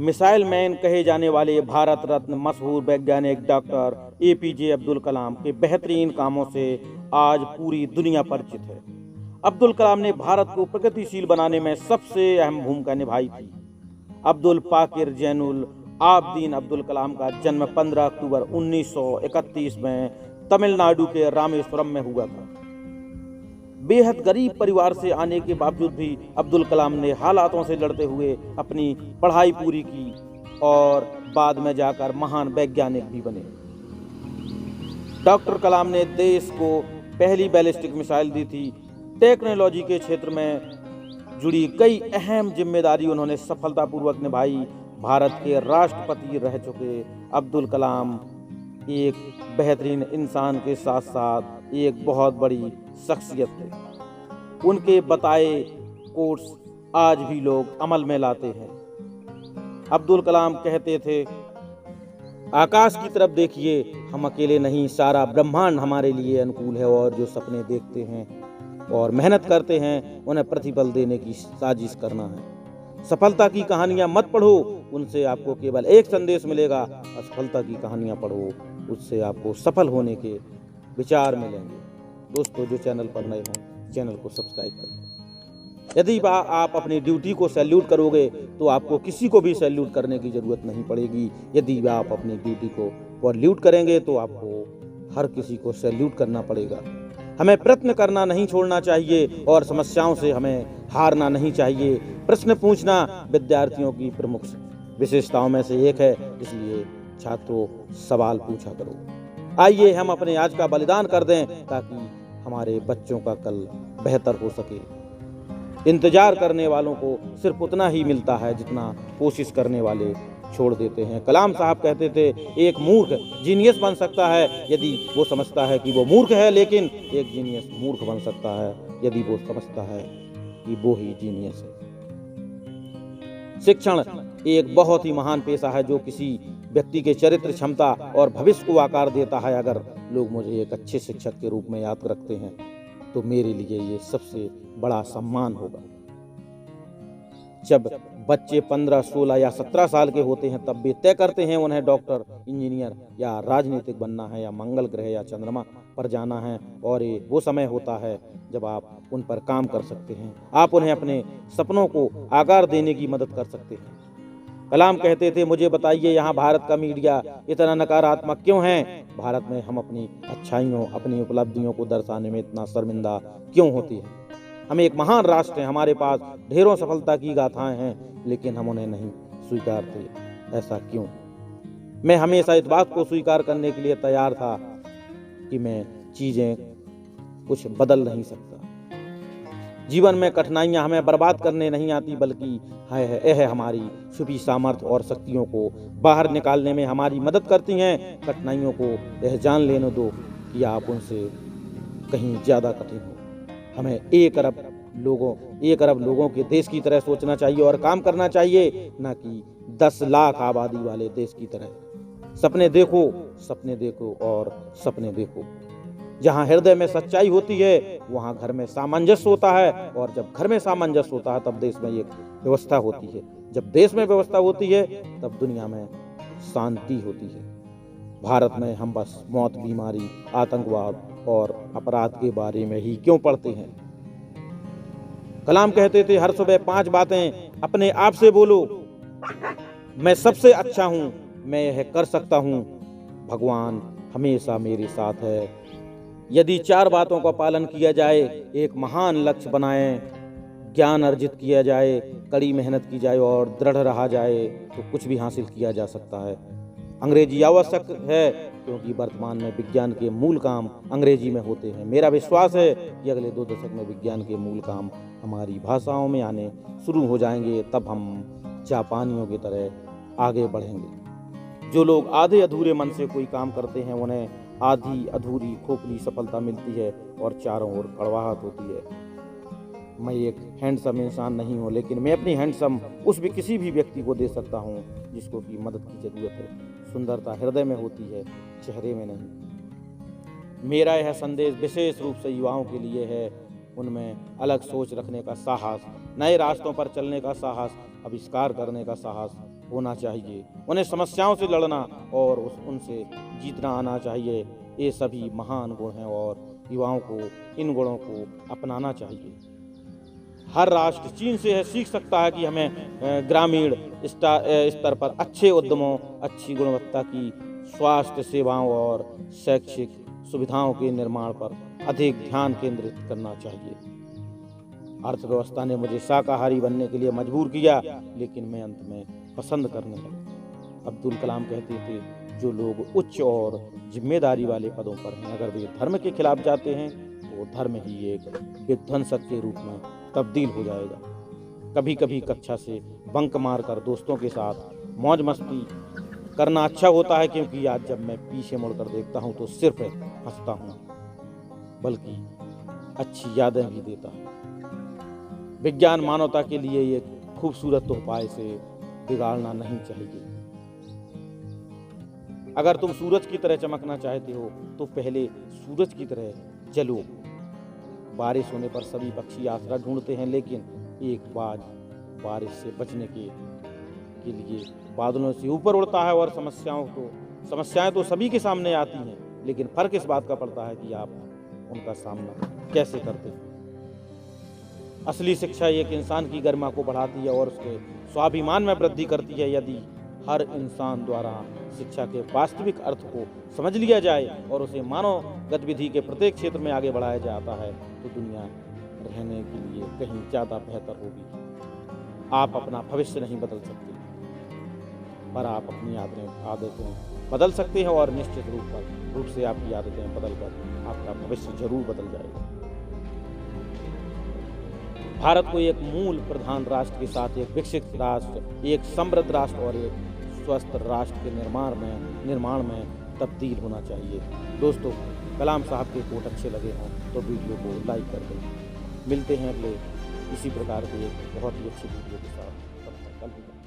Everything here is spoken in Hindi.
मिसाइल मैन कहे जाने वाले भारत रत्न मशहूर वैज्ञानिक डॉक्टर एपीजे अब्दुल कलाम के बेहतरीन कामों से आज पूरी दुनिया परिचित है। अब्दुल कलाम ने भारत को प्रगतिशील बनाने में सबसे अहम भूमिका निभाई थी। अब्दुल पाकिर जैनुल आबदीन अब्दुल कलाम का जन्म 15 अक्टूबर 1931 में तमिलनाडु के रामेश्वरम में हुआ था। बेहद गरीब परिवार से आने के बावजूद भी अब्दुल कलाम ने हालातों से लड़ते हुए अपनी पढ़ाई पूरी की और बाद में जाकर महान वैज्ञानिक भी बने। डॉक्टर कलाम ने देश को पहली बैलिस्टिक मिसाइल दी थी। टेक्नोलॉजी के क्षेत्र में जुड़ी कई अहम जिम्मेदारी उन्होंने सफलतापूर्वक निभाई। भारत के राष्ट्रपति रह चुके अब्दुल कलाम एक बेहतरीन इंसान के साथ साथ एक बहुत बड़ी शख्सियत थे। उनके बताए कोट्स आज भी लोग अमल में लाते हैं। अब्दुल कलाम कहते थे, आकाश की तरफ देखिए, हम अकेले नहीं, सारा ब्रह्मांड हमारे लिए अनुकूल है और जो सपने देखते हैं और मेहनत करते हैं उन्हें प्रतिफल देने की साजिश करना है। सफलता की कहानियां मत पढ़ो, उनसे आपको केवल एक संदेश मिलेगा। असफलता की कहानियां पढ़ो, उससे आपको सफल होने के विचार मिलेंगे। दोस्तों, जो चैनल पर नए हों चैनल को सब्सक्राइब करें। यदि आप अपनी ड्यूटी को सैल्यूट करोगे तो आपको किसी को भी सैल्यूट करने की जरूरत नहीं पड़ेगी। यदि आप अपनी ड्यूटी को वॉल्यूट करेंगे तो आपको हर किसी को सैल्यूट करना पड़ेगा। हमें प्रयत्न करना नहीं छोड़ना चाहिए और समस्याओं से हमें हारना नहीं चाहिए। प्रश्न पूछना विद्यार्थियों की प्रमुख विशेषताओं में से एक है, इसलिए छात्रों सवाल पूछा करो। आइए हम अपने आज का बलिदान कर दें ताकि हमारे बच्चों का कल बेहतर हो सके। इंतजार करने वालों को सिर्फ उतना ही मिलता है जितना कोशिश करने वाले छोड़ देते हैं। कलाम साहब कहते थे, एक मूर्ख जीनियस बन सकता है यदि वो समझता है कि वो मूर्ख है, लेकिन एक जीनियस मूर्ख बन सकता है यदि वो समझता है कि वो ही जीनियस है। शिक्षण एक बहुत ही महान पेशा है जो किसी व्यक्ति के चरित्र, क्षमता और भविष्य को आकार देता है। अगर लोग मुझे एक अच्छे शिक्षक के रूप में याद रखते हैं तो मेरे लिए ये सबसे बड़ा सम्मान होगा। जब बच्चे 15, 16 या 17 साल के होते हैं तब वे तय करते हैं उन्हें डॉक्टर, इंजीनियर या राजनीतिक बनना है या मंगल ग्रह या चंद्रमा पर जाना है, और ये वो समय होता है जब आप उन पर काम कर सकते हैं। आप उन्हें अपने सपनों को आकार देने की मदद कर सकते हैं। कलाम कहते थे, मुझे बताइए यहाँ भारत का मीडिया इतना नकारात्मक क्यों है? भारत में हम अपनी अच्छाइयों, अपनी उपलब्धियों को दर्शाने में इतना शर्मिंदा क्यों होती है? हम एक महान राष्ट्र हैं, हमारे पास ढेरों सफलता की गाथाएं हैं, लेकिन हम उन्हें नहीं स्वीकारते। ऐसा क्यों? मैं हमेशा इस बात को स्वीकार करने के लिए तैयार था कि मैं चीजें कुछ बदल नहीं सकता। जीवन में कठिनाइयां हमें बर्बाद करने नहीं आती, बल्कि यह हमारी छुपी सामर्थ्य और शक्तियों को बाहर निकालने में हमारी मदद करती हैं। कठिनाइयों को यह जान लेने दो कि आप उनसे कहीं ज्यादा कठिन हो। हमें 1 अरब लोगों के देश की तरह सोचना चाहिए और काम करना चाहिए, न कि 10 लाख आबादी वाले देश की तरह। सपने देखो और सपने देखो। जहाँ हृदय में सच्चाई होती है वहाँ घर में सामंजस्य होता है, और जब घर में सामंजस्य होता है तब देश में एक व्यवस्था होती है। जब देश में व्यवस्था होती है तब दुनिया में शांति होती है। भारत में हम बस मौत, बीमारी, आतंकवाद और अपराध के बारे में ही क्यों पढ़ते हैं? कलाम कहते थे, हर सुबह 5 बातें अपने आप से बोलो। मैं सबसे अच्छा हूँ, मैं यह कर सकता हूँ, भगवान हमेशा मेरे साथ है। यदि 4 बातों का पालन किया जाए, एक महान लक्ष्य बनाएं, ज्ञान अर्जित किया जाए, कड़ी मेहनत की जाए और दृढ़ रहा जाए तो कुछ भी हासिल किया जा सकता है। अंग्रेजी आवश्यक है क्योंकि वर्तमान में विज्ञान के मूल काम अंग्रेजी में होते हैं। मेरा विश्वास है कि अगले 2 दशक में विज्ञान के मूल काम हमारी भाषाओं में आने शुरू हो जाएंगे। तब हम जापानियों की तरह आगे बढ़ेंगे। जो लोग आधे अधूरे मन से कोई काम करते हैं उन्हें आधी अधूरी खोखली सफलता मिलती है और चारों ओर कड़वाहट होती है। मैं एक हैंडसम इंसान नहीं हूँ, लेकिन मैं अपनी हैंडसम किसी भी व्यक्ति को दे सकता हूँ जिसको की मदद की जरूरत है। सुंदरता हृदय में होती है, चेहरे में नहीं। मेरा यह संदेश विशेष रूप से युवाओं के लिए है। उनमें अलग सोच रखने का साहस, नए रास्तों पर चलने का साहस, आविष्कार करने का साहस होना चाहिए। उन्हें समस्याओं से लड़ना और उनसे जीतना आना चाहिए। ये सभी महान गुण हैं और युवाओं को इन गुणों को अपनाना चाहिए। हर राष्ट्र चीन से सीख सकता है कि हमें ग्रामीण स्तर पर अच्छे उद्यमों, अच्छी गुणवत्ता की स्वास्थ्य सेवाओं और शैक्षिक सुविधाओं के निर्माण पर अधिक ध्यान केंद्रित करना चाहिए। अर्थव्यवस्था ने मुझे शाकाहारी बनने के लिए मजबूर किया, लेकिन मैं अंत में पसंद करने लगा। अब्दुल कलाम कहते थे, जो लोग उच्च और जिम्मेदारी वाले पदों पर हैं, अगर वे धर्म के खिलाफ जाते हैं तो धर्म ही एक विध्वंसक के रूप में तब्दील हो जाएगा। कभी कभी कक्षा से बंक मारकर दोस्तों के साथ मौज मस्ती करना अच्छा होता है, क्योंकि आज जब मैं पीछे मुड़कर देखता हूँ तो सिर्फ हंसता हूँ, बल्कि अच्छी यादें भी देता है। विज्ञान मानवता के लिए एक खूबसूरत तोहफा, इसे बिगाड़ना नहीं चाहिए। अगर तुम सूरज की तरह चमकना चाहते हो तो पहले सूरज की तरह जलो। बारिश होने पर सभी पक्षी आसरा ढूंढते हैं, लेकिन एक बाज बारिश से बचने के लिए बादलों से ऊपर उड़ता है। और समस्याएं तो सभी के सामने आती हैं, लेकिन फर्क इस बात का पड़ता है कि आप उनका सामना कैसे करते हैं। असली शिक्षा एक इंसान की गरिमा को बढ़ाती है और उसके स्वाभिमान में वृद्धि करती है। यदि हर इंसान द्वारा शिक्षा के वास्तविक अर्थ को समझ लिया जाए और उसे मानव गतिविधि के प्रत्येक क्षेत्र में आगे बढ़ाया जाता है, तो दुनिया रहने के लिए कहीं ज़्यादा बेहतर होगी। आप अपना भविष्य नहीं बदल सकते, पर आप अपनी आदतें बदल सकते हैं, और निश्चित रूप से आपकी आदतें बदलकर आपका भविष्य जरूर बदल जाएगा। भारत को एक मूल प्रधान राष्ट्र के साथ एक विकसित राष्ट्र, एक समृद्ध राष्ट्र और एक स्वस्थ राष्ट्र के निर्माण में तब्दील होना चाहिए। दोस्तों, कलाम साहब के कोट अच्छे लगे हों तो वीडियो को लाइक कर दें। मिलते हैं अगले इसी प्रकार के एक बहुत ही अच्छी वीडियो के साथ। तब तक अलविदा।